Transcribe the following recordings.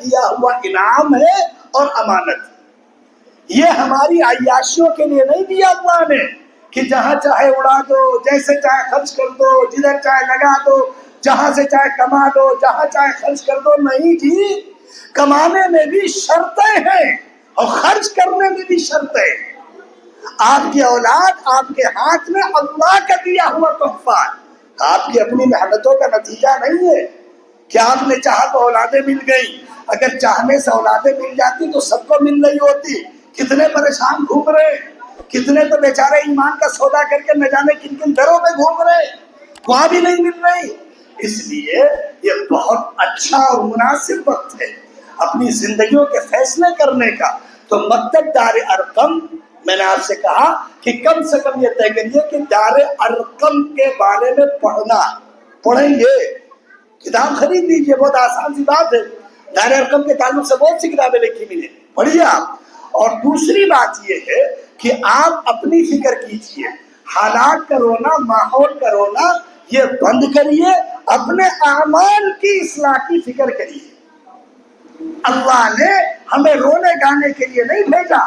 دیا ہوا انعام ہے اور امانت. یہ ہماری عیاشیوں کے لیے نہیں دیا اللہ نے کہ جہاں چاہے اڑا دو، جیسے چاہے خرچ کر دو، جدھر چاہے لگا دو، جہاں سے چاہے کما دو، جہاں چاہے خرچ کر دو. نہیں جی، کمانے میں بھی شرطیں ہیں اور خرچ کرنے میں بھی شرطیں. آپ کی اولاد آپ کے ہاتھ میں اللہ کا دیا ہوا تحفہ ہے، آپ کی اپنی محنتوں کا نتیجہ نہیں ہے کہ آپ نے چاہا تو اولادیں مل گئی. اگر چاہنے سے اولادیں مل جاتی تو سب کو مل رہی ہوتی. کتنے پریشان گھوم رہے، کتنے تو بیچارے ایمان کا سودا کر کے نہ جانے کن کن دروں میں گھوم رہے، وہاں بھی نہیں مل رہی. اس لیے یہ بہت اچھا اور مناسب وقت ہے اپنی زندگیوں کے فیصلے کرنے کا. تو مکتب دار ارقم، میں نے آپ سے کہا کہ کم سے کم یہ طے کریے کہ دار ارقم کے بارے میں پڑھیں گے. کتاب خرید لیجیے، بہت آسان سی بات ہے. دار ارقم کے تعلق سے بہت سی کتابیں لکھی ہوئی ہیں، پڑھیے آپ. اور دوسری بات یہ ہے کہ آپ اپنی فکر کیجیے، حالات کا رونا، ماحول کا رونا یہ بند کریے، اپنے اعمال کی اصلاح کی فکر کریے. اللہ نے ہمیں رونے گانے کے لیے نہیں بھیجا،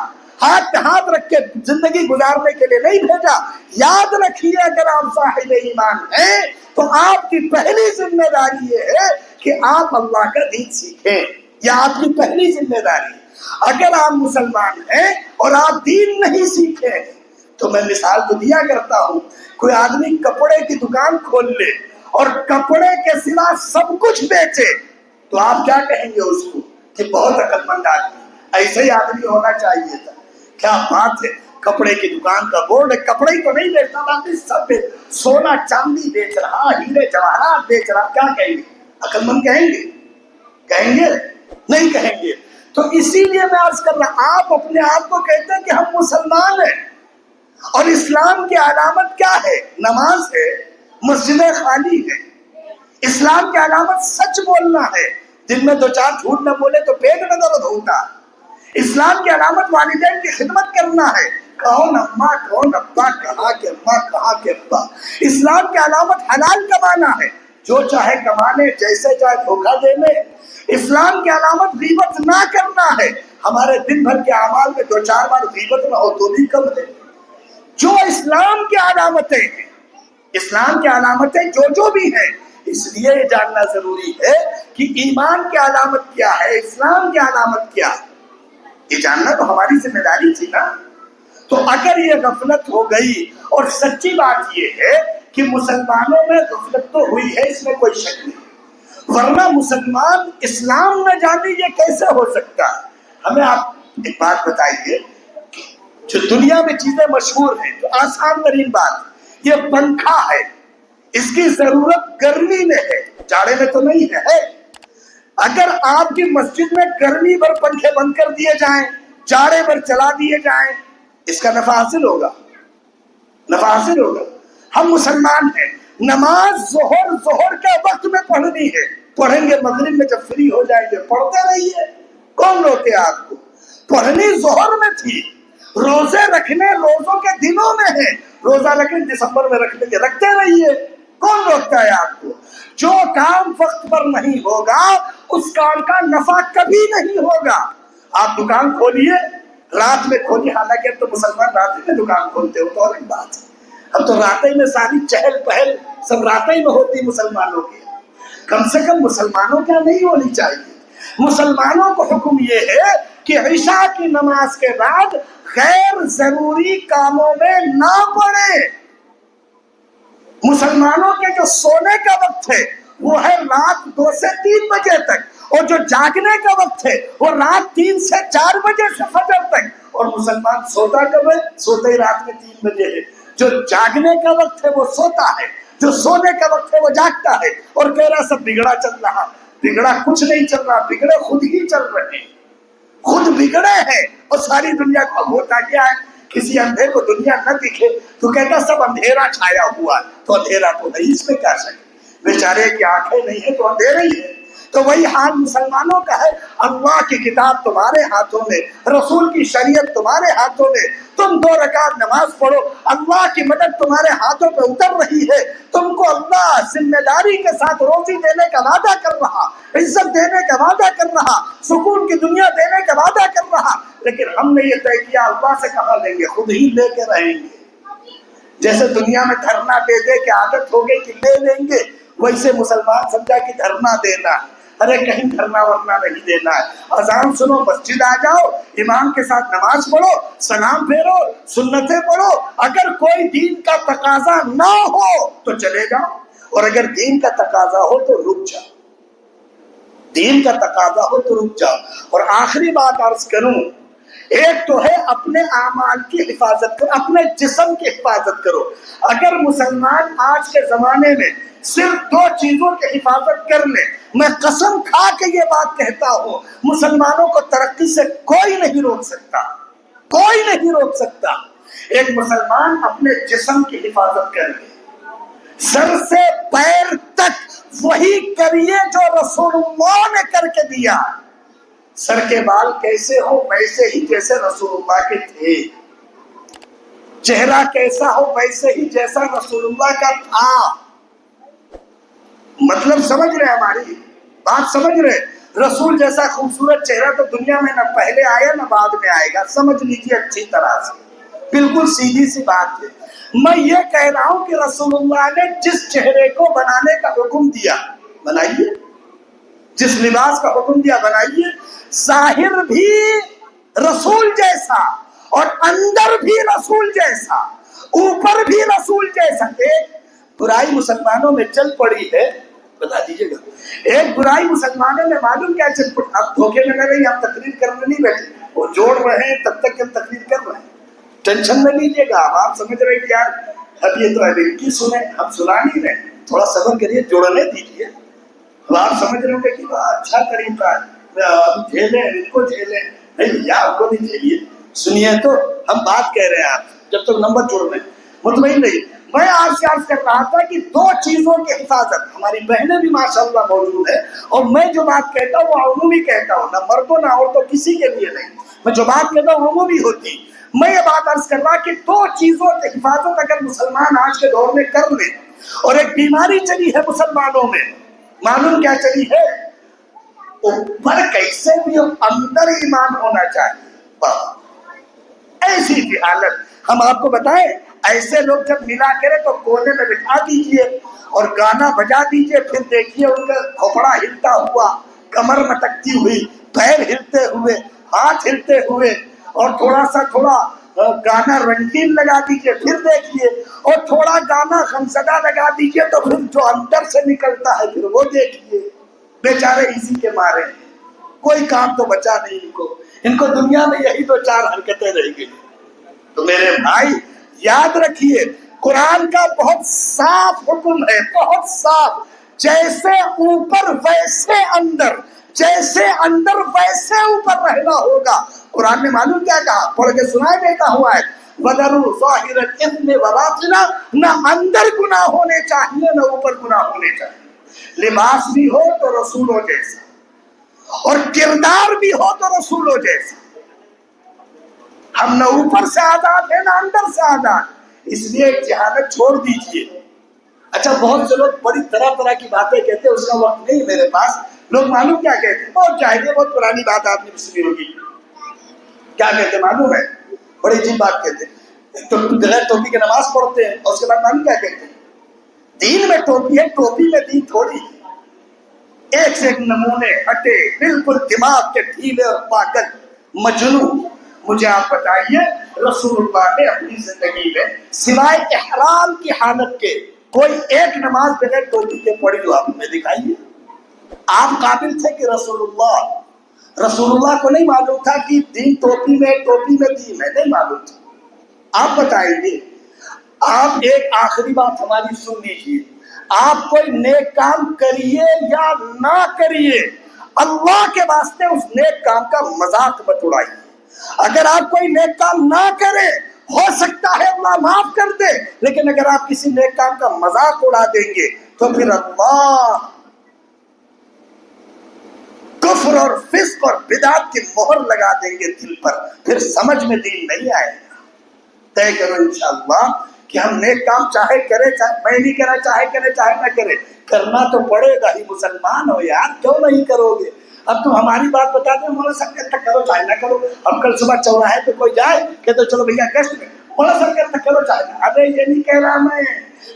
ہاتھ پہ ہاتھ رکھ کے زندگی گزارنے کے لیے نہیں بھیجا. یاد رکھیے، اگر آپ صاحب ایمان ہیں تو آپ کی پہلی ذمہ داری یہ ہے کہ آپ اللہ کا دین سیکھیں. یہ آپ کی پہلی ذمہ داری. اگر آپ مسلمان ہیں اور آپ دین نہیں سیکھے تو میں مثال تو دیا کرتا ہوں، کوئی آدمی کپڑے کی دکان کھول لے اور کپڑے کے سوا سب کچھ بیچے تو آپ کیا کہیں گے اس کو کہ بہت عقل مند آدمی، ایسے ہی آدمی ہونا چاہیے تھا. کیا بات ہے، کپڑے کی دکان کا بورڈ ہے، کپڑے ہی تو نہیں بیچتا، باقی سب سونا چاندی بیچ رہا، ہیرے جواہرات بیچ رہا. کیا کہیں گے؟ عقل مند کہیں گے؟ کہیں گے؟ نہیں کہیں گے. تو اسی لیے میں عرض کر رہا، آپ اپنے آپ کو کہتے ہیں کہ ہم مسلمان ہیں، اور اسلام کی علامت کیا ہے؟ نماز ہے، مسجدیں خالی ہے. اسلام کی علامت سچ بولنا ہے، دن میں دو چار جھوٹ نہ بولے تو پیٹ نہ درد ہوتا. اسلام کی علامت والدین کی خدمت کرنا ہے، کون اماں کون ابا، کہاں کے اماں کہاں کے ابا. اسلام کی علامت حلال کمانا ہے، جو چاہے کمانے، جیسے چاہے دھوکہ دینے. اسلام کی علامت غیبت نہ کرنا ہے، ہمارے دن بھر کے اعمال میں دو چار بار غیبت نہ ہو تو بھی کم ہے. جو اسلام کی علامتیں ہیں، اسلام کی علامتیں جو بھی ہیں. اس لیے یہ جاننا ضروری ہے کہ ایمان کی علامت کیا ہے، اسلام کی علامت کیا ہے. یہ جاننا تو ہماری ذمہ داری تھی نا. تو اگر یہ غفلت ہو گئی، اور سچی بات یہ ہے کہ مسلمانوں میں غفلت تو ہوئی ہے، اس میں کوئی شک نہیں، ورنہ مسلمان اسلام نہ جانے یہ کیسے ہو سکتا. ہمیں آپ ایک بات بتائیے، جو دنیا میں چیزیں مشہور ہیں، جو آسان ترین بات، یہ پنکھا ہے، اس کی ضرورت گرمی میں ہے، جاڑے میں تو نہیں ہے. اگر آپ کی مسجد میں گرمی بھر پنکھے بند کر دیے جائیں، جاڑے بھر چلا دیے جائیں، اس کا نفع حاصل ہوگا؟ نفع حاصل ہوگا. ہم مسلمان ہیں، نماز ظہر کے وقت میں پڑھنی ہے، پڑھیں گے مغرب میں جب فری ہو جائیں گے. پڑھتے رہیے، کون روکے آپ کو؟ پڑھنی ظہر میں تھی. روزے رکھنے روزوں کے دنوں میں ہے، روزہ رکھنے دسمبر میں رکھنے کے رکھتے رہیے، کون روکتا ہے آپ کو؟ جو کام وقت پر نہیں ہوگا اس کام کا نفع کبھی نہیں ہوگا. آپ دکان کھولیے، رات میں کھولیے، حالانکہ اب تو مسلمان رات میں دکان کھولتے ہو تو اور ایک بات ہے، اب تو رات میں ساری چہل پہل سب رات میں ہوتی مسلمانوں کی. کم سے کم مسلمانوں کیا نہیں ہونی چاہیے. مسلمانوں کو حکم یہ ہے کہ عشاء کی نماز کے بعد غیر ضروری کاموں میں نہ پڑے. مسلمانوں کے جو سونے کا وقت ہے وہ ہے رات 2 سے 3 بجے تک، اور جو جاگنے کا وقت ہے وہ رات 3 سے 4 بجے سے فجر تک. اور مسلمان سوتا کب ہے؟ سوتا ہی رات میں 3 بجے ہے. جو جاگنے کا وقت ہے وہ سوتا ہے، جو سونے کا وقت ہے وہ جاگتا ہے. اور کہہ رہا سب بگڑا چل رہا. بگڑا کچھ نہیں چل رہا، بگڑے خود ہی چل رہے ہیں، خود بگڑے ہیں. اور ساری دنیا کو ہوتا کیا ہے، کسی اندھے کو دنیا نہ دکھے تو کہتا سب اندھیرا چھایا ہوا ہے. تو اندھیرا تو نہیں، اس میں کیا شک، بیچارے کی آنکھیں نہیں ہیں تو اندھیرا ہی ہے. تو وہی حال مسلمانوں کا ہے. اللہ کی کتاب تمہارے ہاتھوں میں، رسول کی شریعت تمہارے ہاتھوں میں. تم 2 رکعت نماز پڑھو، اللہ کی مدد تمہارے ہاتھوں پہ اتر رہی ہے. تم کو اللہ ذمہ داری کے ساتھ روزی دینے کا وعدہ کر رہا، عزت دینے کا وعدہ کر رہا، سکون کی دنیا دینے کا وعدہ کر رہا. لیکن ہم نے یہ طے کیا اللہ سے کہاں لیں گے، خود ہی لے کے رہیں گے. جیسے دنیا میں دھرنا دے دے کے عادت ہو گئی کہ لے لیں گے، ویسے مسلمان سمجھا کہ دھرنا دینا. ارے کہیں دھرنا ورنا نہیں دینا ہے. اذان سنو، مسجد آ جاؤ، امام کے ساتھ نماز پڑھو، سلام پھیرو، سنتیں پڑھو. اگر کوئی دین کا تقاضا نہ ہو تو چلے جاؤ، اور اگر دین کا تقاضا ہو تو رک جاؤ. دین کا تقاضا ہو تو رک جاؤ. اور آخری بات عرض کروں، ایک تو ہے اپنے اعمال کی حفاظت کرو، اپنے جسم کی حفاظت کرو. اگر مسلمان آج کے زمانے میں صرف 2 چیزوں کی حفاظت کر لے، میں قسم کھا کے یہ بات کہتا ہوں، مسلمانوں کو ترقی سے کوئی نہیں روک سکتا، کوئی نہیں روک سکتا. ایک مسلمان اپنے جسم کی حفاظت کر لے، سر سے پیر تک وہی کریے جو رسول اللہ نے کر کے دیا. سر کے بال کیسے ہو ویسے ہی جیسے رسول اللہ کے تھے، چہرہ کیسا ہو ویسے ہی جیسا رسول اللہ کا تھا. مطلب سمجھ رہے، ہماری بات سمجھ رہے؟ رسول جیسا خوبصورت چہرہ تو دنیا میں نہ پہلے آیا نہ بعد میں آئے گا. سمجھ لیجیے اچھی طرح سے، بالکل سیدھی سی بات ہے. میں یہ کہہ رہا ہوں کہ رسول اللہ نے جس چہرے کو بنانے کا حکم دیا بنائیے، جس لباس کا حکم دیا بنائیے. ظاہر بھی رسول جیسا اور اندر بھی رسول جیسا، اوپر بھی رسول جیسا. ایک برائی مسلمانوں میں چل پڑی ہے، بتا دیجیے گا. ایک برائی مسلمانوں میں معلوم کیا چل پڑی؟ آپ دھوکے میں نہ رہیے، آپ تقریر کرنے نہیں بیٹھے، وہ جوڑ رہے ہیں تب تک ہم تقریر کر رہے ہیں. ٹینشن نہ لیجیے گا. آپ سمجھ رہے کہ یار اب یہ تو ابھی کی سنیں، ہم سنا نہیں رہے، تھوڑا صبر کریے، جوڑنے دیجیے. اب آپ سمجھ رہے ہوں گے کہ اچھا طریقہ ہے، جھیلیں ان کو جھیلیں. نہیں بھیا، آپ کو نہیں جھیلیے، سنیے تو ہم بات کہہ رہے ہیں. آپ جب تک نمبر جوڑ رہے ہیں مطمئن نہیں. میں آپ سے عرض کر رہا تھا کہ 2 چیزوں کی حفاظت. ہماری بہنیں بھی ماشاءاللہ موجود ہیں، اور میں جو بات کہتا ہوں وہ عمومی کہتا ہوں، نہ مردوں نہ عورتوں کسی کے لیے نہیں. میں جو بات کہتا ہوں عمومی ہوتی. میں یہ بات عرض کر رہا کہ 2 چیزوں کی حفاظت اگر مسلمان آج کے دور میں کر لیں. اور ایک بیماری چلی ہے مسلمانوں میں، معلوم کیا چلی ہے؟ اوپر کیسے بھی اندر ایمان ہونا چاہیے. ایسی بھی حالت ہم آپ کو بتائیں، ایسے لوگ جب ملا کرے تو کونے میں بٹھا دیجئے اور گانا بجا دیجئے، پھر دیکھیے ان کا کھوپڑا ہلتا ہوا، کمر مٹکتی ہوئی، پیر ہلتے ہوئے، ہاتھ ہلتے ہوئے، اور تھوڑا گانا رنگین لگا دیجئے، پھر دیکھیے، اور تھوڑا گانا غمزدہ لگا دیجئے تو پھر جو اندر سے نکلتا ہے پھر وہ دیکھیے. بیچارے اسی کے مارے کوئی کام تو بچا نہیں ان کو دنیا میں یہی 2-4 حرکتیں رہ گئی. تو میرے بھائی یاد رکھیے، قرآن کا بہت صاف حکم ہے، بہت صاف. جیسے اوپر ویسے اندر، جیسے اندر ویسے اوپر رہنا ہوگا. قرآن نے معلوم کیا کہا؟ پڑھ کے سنائے دیتا ہوا ہے، وَذَرُوا ظَاهِرَ الْإِثْمِ وَبَاطِنَهُ. نہ اندر گناہ ہونے چاہیے نہ اوپر گناہ ہونے چاہیے. لباس بھی ہو تو رسولوں جیسا، اور کردار بھی ہو تو رسولوں جیسا. ہم نہ اوپر سے آزاد ہیں نہ اندر سے آزاد، اس لیے جہالت چھوڑ دیجیے. اچھا، بہت سے لوگ بڑی طرح کی باتیں کہتے ہیں، اس کا وقت نہیں میرے پاس. لوگ معلوم کیا کہتے ہیں؟ بہت چاہیے، بہت پرانی بات آپ نے بھی سنی ہوگی. کیا کہتے ہیں معلوم ہے؟ بڑی عجیب بات کہتے ہیں. تو بغیر ٹوپی کے نماز پڑھتے ہیں، اور اس کے بعد معلوم کیا کہتے ہیں؟ دین میں ٹوپی ہے، ٹوپی میں دین تھوڑی. ایک سے ایک نمونے ہٹے، بالکل دماغ کے ڈھیلے اور پاگل مجنون. مجھے آپ بتائیے، رسول اللہ نے اپنی زندگی میں سوائے احرام کی حالت کے کوئی ایک نماز بغیر ٹوپی کے پڑھی ہو؟ آپ ہمیں دکھائیے. آپ قابل تھے کہ رسول اللہ کو نہیں معلوم تھا کہ دین ٹوپی میں دین ہے، نہیں معلوم تھا. آپ بتائیے. آپ ایک آخری بات ہماری سن لیجیے، آپ کوئی نیک کام کریے یا نہ کریے، اللہ کے واسطے اس نیک کام کا مذاق مت اڑائیے. اگر آپ کوئی نیک کام نہ کریں، ہو سکتا ہے اللہ معاف کر دے، لیکن اگر آپ کسی نیک کام کا مذاق اڑا دیں گے تو پھر اللہ کفر اور فسق اور بدعت کی مہر لگا دیں گے دل پر، پھر سمجھ میں دین نہیں آئے گا۔ طے کرو انشاءاللہ کہ ہم نیک کام چاہے کرے، چاہے میں نہیں کرا، چاہے کرے چاہے نہ کرے، کرنا تو پڑے گا ہی، مسلمان ہو یار، کیوں نہیں کرو گے؟ اب تم ہماری بات بتاتے ہو، مولا صاحب کہتا کرو چاہے نہ کرو، اب کل صبح چوراہے پہ کوئی جائے کہ تو چلو بھیا گشت میں، مولا صاحب کہتا کرو چاہے نہ، ارے یہ نہیں کہہ رہا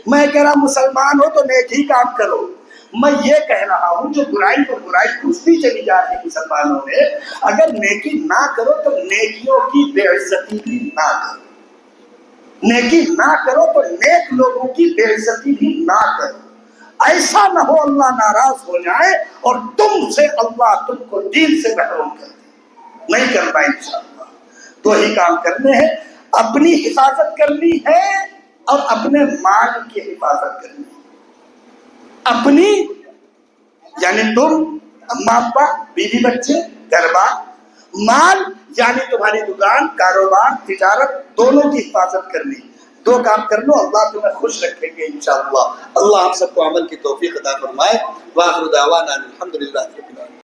میں کہہ رہا مسلمان ہو تو نیک ہی کام کرو۔ میں یہ کہہ رہا ہوں جو برائی پر برائی گھستی چلی جا رہی ہے مسلمانوں میں، اگر نیکی نہ کرو تو نیکیوں کی بے عزتی بھی نہ کرو، نیکی نہ کرو تو نیک لوگوں کی بے عزتی بھی نہ کرو، ایسا نہ ہو اللہ ناراض ہو جائے اور تم سے اللہ تم کو دین سے محروم کر دے۔ نہیں کرنا انشاءاللہ، دو ہی کام کرنے ہیں، اپنی حفاظت کرنی ہے اور اپنے مال کی حفاظت کرنی ہے۔ اپنی یعنی تم، اماں ابا، بیوی بچے، گھر بار، مال یعنی تمہاری دکان، کاروبار، تجارت، دونوں کی حفاظت کرنی۔ دو کام کر لو، اللہ تمہیں خوش رکھیں گے انشاءاللہ۔ اللہ ہم سب کو عمل کی توفیق عطا فرمائے۔ وآخر دعوانا الحمدللہ رب العالمین۔